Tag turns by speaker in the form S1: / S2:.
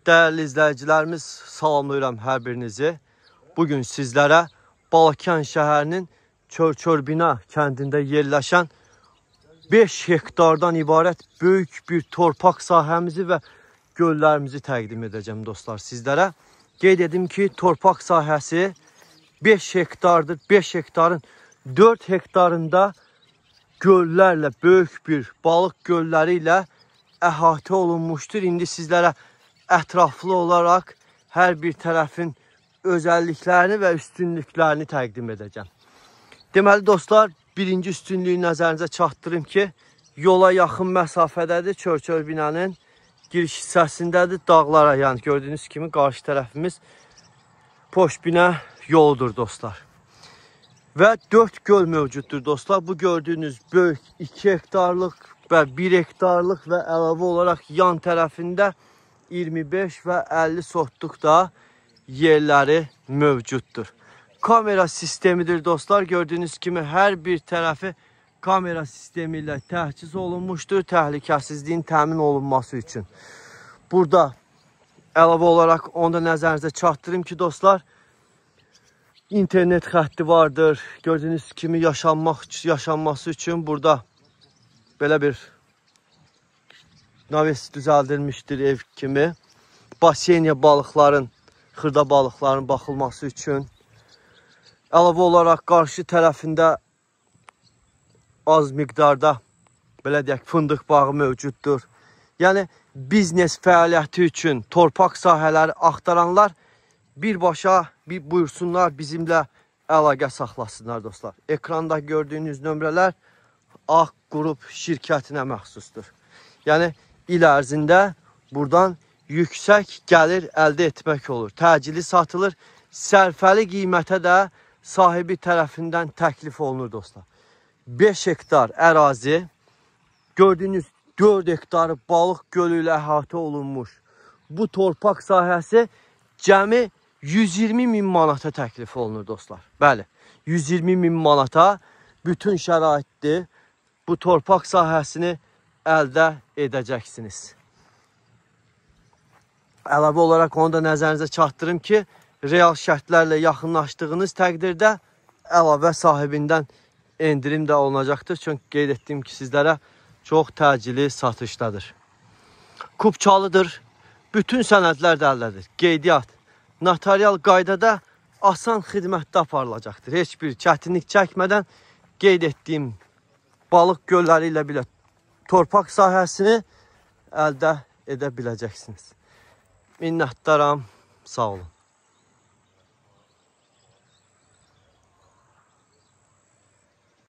S1: Değerli izləyicilərimiz, salamlayıram hər birinizi. Bugün sizlərə Balakən şəhərinin Çör-Çörbina kəndində yerləşən 5 hektardan ibarət böyük bir torpaq sahəmizi və göllərimizi təqdim edəcəm dostlar sizlərə. Qeyd edim ki, torpaq sahəsi 5 hektardır. 5 hektarın 4 hektarında göllərlə, böyük bir balıq gölləri ilə əhatə olunmuşdur. İndi sizlərə ətraflı olaraq hər bir tərəfin özəlliklərini və üstünlüklərini təqdim edəcəm. Deməli dostlar, birinci üstünlüyü nəzərinizə çatdırım ki, yola yaxın məsafədədir. Çör-Çörbinanın giriş hissəsindədir. Dağlara, yəni gördüyünüz kimi qarşı tərəfimiz Poşbinə yoludur dostlar. Və 4 göl mövcuddur dostlar. Bu gördüyünüz böyük 2 hektarlıq və 1 hektarlıq və əlavə olaraq yan tərəfində 25 və 50 sotluq da yerləri mövcuddur. Kamera sistemidir dostlar. Gördüyünüz kimi hər bir tərəfi kamera sistemi ilə təchiz olunmuşdur. Təhlükəsizliyin təmin olunması üçün. Burada əlavə olaraq onu da nəzərinizə çatdırım ki dostlar, internet xətti vardır. Gördüyünüz kimi yaşanması üçün burada belə bir naves düzəldilmişdir ev kimi. Baseyniya balıqların, xırda balıqların baxılması üçün. Əlavə olaraq qarşı tərəfində az miqdarda belə deyək fındıq bağı mövcuddur. Yəni biznes fəaliyyəti üçün torpaq sahələri axtaranlar birbaşa buyursunlar, bizimlə əlaqə saxlasınlar dostlar. Ekranda gördüyünüz nömrələr Ağ Qrup şirkətinə məxsusdur. Yəni il ərzində buradan yüksək gəlir əldə etmək olur. Təcili satılır, sərfəli qiymətə də sahibi tərəfindən təklif olunur dostlar. 5 hektar ərazi, gördüyünüz 4 hektarı balıq gölü ilə əhatə olunmuş bu torpaq sahəsi cəmi 120 min manata təklif olunur dostlar. Bəli, 120 min manata bütün şəraitdir. Bu torpaq sahəsini əldə edəcəksiniz. Əlavə olaraq onu da nəzərinizə çatdırım ki, real şərtlərlə yaxınlaşdığınız təqdirdə əlavə sahibindən endirim də olunacaqdır. Çünki qeyd etdim ki, sizlərə çox təcili satışdadır. Kupçalıdır. Bütün sənədlər də əldədir. Qeydiyyat, notarial qaydada asan xidmətdə aparılacaqdır. Heç bir çətinlik çəkmədən qeyd etdiyim balıq gölləri ilə belə torpaq sahəsini əldə edə biləcəksiniz. Minnətdaram, sağ olun.